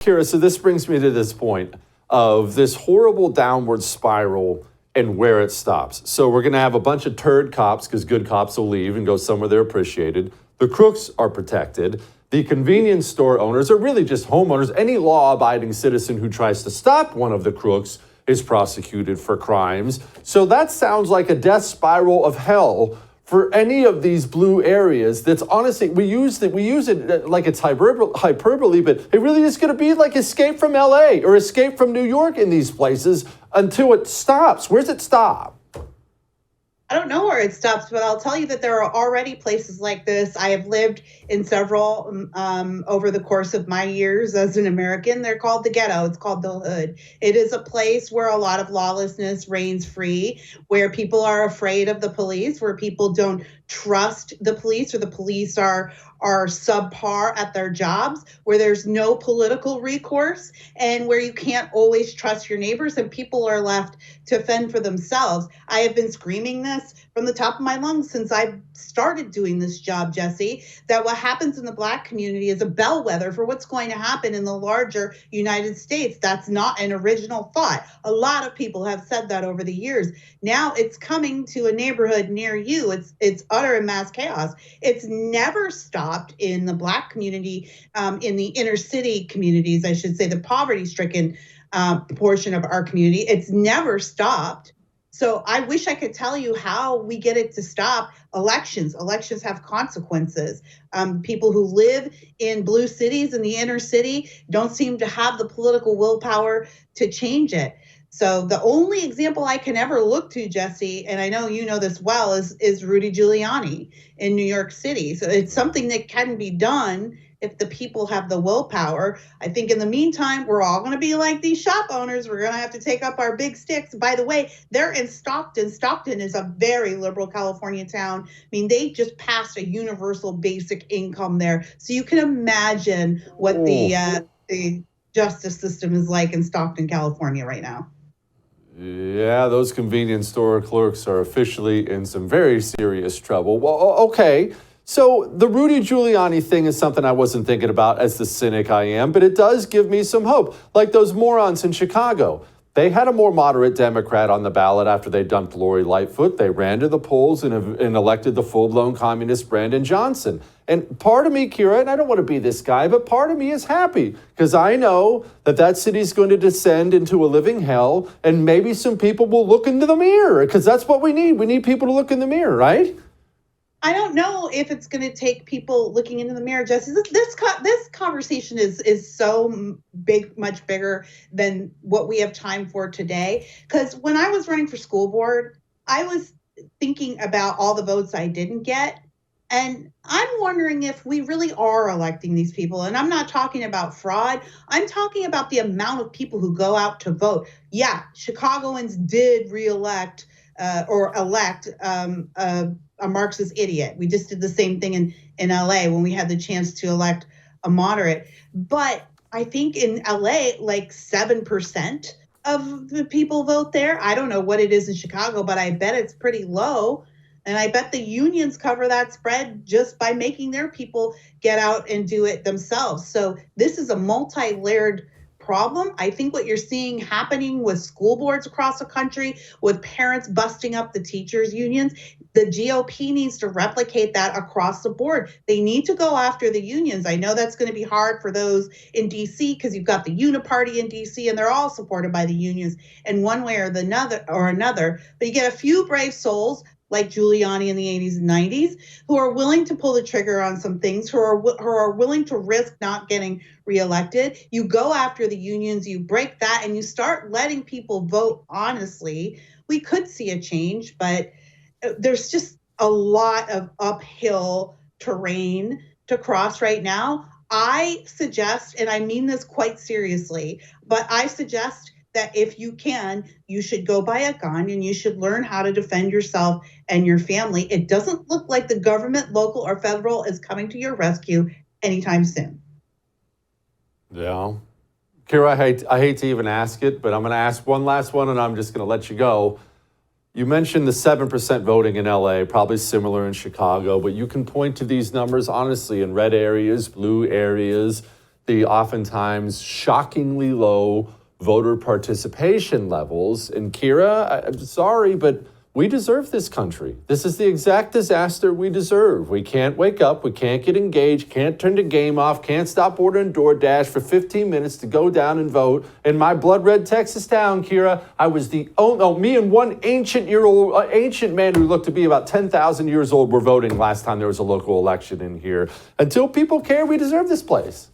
Kira, so this brings me to this point of this horrible downward spiral and where it stops. So we're going to have a bunch of turd cops because good cops will leave and go somewhere they're appreciated. The crooks are protected. The convenience store owners are really just homeowners. Any law-abiding citizen who tries to stop one of the crooks is prosecuted for crimes. So that sounds like a death spiral of hell for any of these blue areas. That's honestly, we use it like it's hyperbole, but it really is going to be like Escape from LA or Escape from New York in these places until it stops. Where's it stop? I don't know where it stops, but I'll tell you that there are already places like this. I have lived in several over the course of my years as an American. They're called the ghetto. It's called the hood. It is a place where a lot of lawlessness reigns free, where people are afraid of the police, where people don't trust the police, or the police are subpar at their jobs, where there's no political recourse, and where you can't always trust your neighbors and people are left to fend for themselves. I have been screaming this from the top of my lungs since I started doing this job, Jesse, that what happens in the Black community is a bellwether for what's going to happen in the larger United States. That's not an original thought. A lot of people have said that over the years. Now it's coming to a neighborhood near you. It's utter and mass chaos. It's never stopped in the Black community, in the inner city communities, I should say, the poverty-stricken portion of our community. It's never stopped. So I wish I could tell you how we get it to stop. Elections have consequences. People who live in blue cities in the inner city don't seem to have the political willpower to change it. So the only example I can ever look to, Jesse, and I know you know this well, is Rudy Giuliani in New York City. So it's something that can be done if the people have the willpower. I think in the meantime, we're all going to be like these shop owners. We're going to have to take up our big sticks. By the way, they're in Stockton. Stockton is a very liberal California town. I mean, they just passed a universal basic income there. So you can imagine what the justice system is like in Stockton, California right now. Yeah, those convenience store clerks are officially in some very serious trouble. Well, okay. So the Rudy Giuliani thing is something I wasn't thinking about as the cynic I am, but it does give me some hope. Like those morons in Chicago. They had a more moderate Democrat on the ballot after they dumped Lori Lightfoot. They ran to the polls and elected the full-blown communist Brandon Johnson. And part of me, Kira, and I don't want to be this guy, but part of me is happy because I know that city's going to descend into a living hell, and maybe some people will look into the mirror because that's what we need. We need people to look in the mirror, right? I don't know if it's going to take people looking into the mirror, Jesse. This conversation is so big, much bigger than what we have time for today. Because when I was running for school board, I was thinking about all the votes I didn't get. And I'm wondering if we really are electing these people. And I'm not talking about fraud. I'm talking about the amount of people who go out to vote. Yeah, Chicagoans did elect a Marxist idiot. We just did the same thing in LA when we had the chance to elect a moderate. But I think in LA, like 7% of the people vote there. I don't know what it is in Chicago, but I bet it's pretty low. And I bet the unions cover that spread just by making their people get out and do it themselves. So this is a multi-layered problem. I think what you're seeing happening with school boards across the country, with parents busting up the teachers' unions, the GOP needs to replicate that across the board. They need to go after the unions. I know that's going to be hard for those in D.C. because you've got the Uniparty in D.C. and they're all supported by the unions in one way or another. But you get a few brave souls like Giuliani in the 80s and 90s, who are willing to pull the trigger on some things, who are willing to risk not getting reelected. You go after the unions, you break that, and you start letting people vote honestly. We could see a change, but there's just a lot of uphill terrain to cross right now. I suggest, and I mean this quite seriously, but I suggest that if you can, you should go buy a gun and you should learn how to defend yourself and your family. It doesn't look like the government, local or federal, is coming to your rescue anytime soon. Yeah. Kira, I hate to even ask it, but I'm going to ask one last one and I'm just going to let you go. You mentioned the 7% voting in LA, probably similar in Chicago, but you can point to these numbers honestly in red areas, blue areas. the oftentimes shockingly low voter participation levels. And Kira, I'm sorry, but we deserve this country. This is the exact disaster we deserve. We can't wake up, we can't get engaged, can't turn the game off, can't stop ordering DoorDash for 15 minutes to go down and vote. In my blood red Texas town, Kira, I was me and one ancient man who looked to be about 10,000 years old were voting last time there was a local election in here. Until people care, we deserve this place.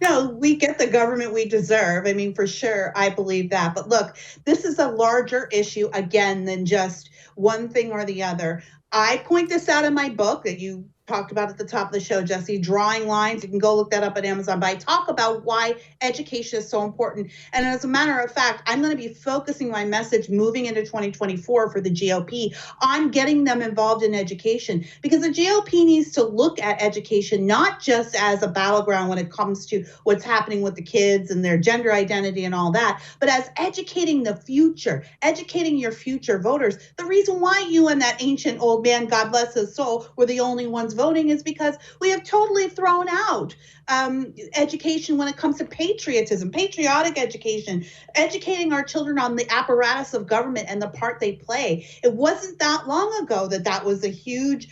No, we get the government we deserve. I mean, for sure, I believe that. But look, this is a larger issue, again, than just one thing or the other. I point this out in my book that you talked about at the top of the show, Jesse, Drawing Lines. You can go look that up at Amazon. But I talk about why education is so important. And as a matter of fact, I'm going to be focusing my message moving into 2024 for the GOP on getting them involved in education, because the GOP needs to look at education not just as a battleground when it comes to what's happening with the kids and their gender identity and all that, but as educating the future, educating your future voters. The reason why you and that ancient old man, God bless his soul, were the only ones voting is because we have totally thrown out education when it comes to patriotism, patriotic education, educating our children on the apparatus of government and the part they play. It wasn't that long ago that that was a huge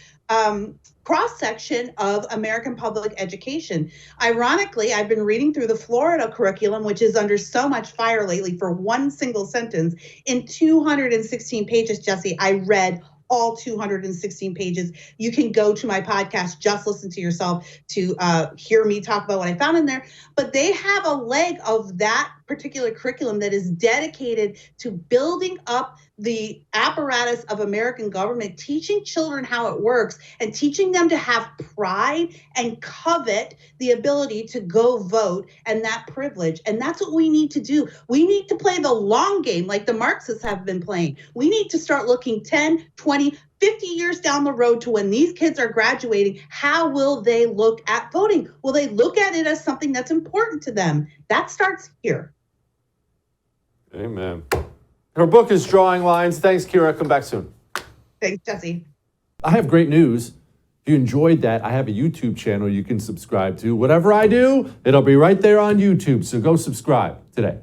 cross-section of American public education. Ironically, I've been reading through the Florida curriculum, which is under so much fire lately for one single sentence. In 216 pages, Jesse, I read all 216 pages. You can go to my podcast, Just Listen to Yourself, to hear me talk about what I found in there. But they have a leg of that particular curriculum that is dedicated to building up the apparatus of American government, teaching children how it works and teaching them to have pride and covet the ability to go vote and that privilege. And that's what we need to do. We need to play the long game like the Marxists have been playing. We need to start looking 10, 20, 50 years down the road to when these kids are graduating. How will they look at voting? Will they look at it as something that's important to them? That starts here. Amen. Her book is Drawing Lines. Thanks, Kira. Come back soon. Thanks, Jesse. I have great news. If you enjoyed that, I have a YouTube channel you can subscribe to. Whatever I do, it'll be right there on YouTube. So go subscribe today.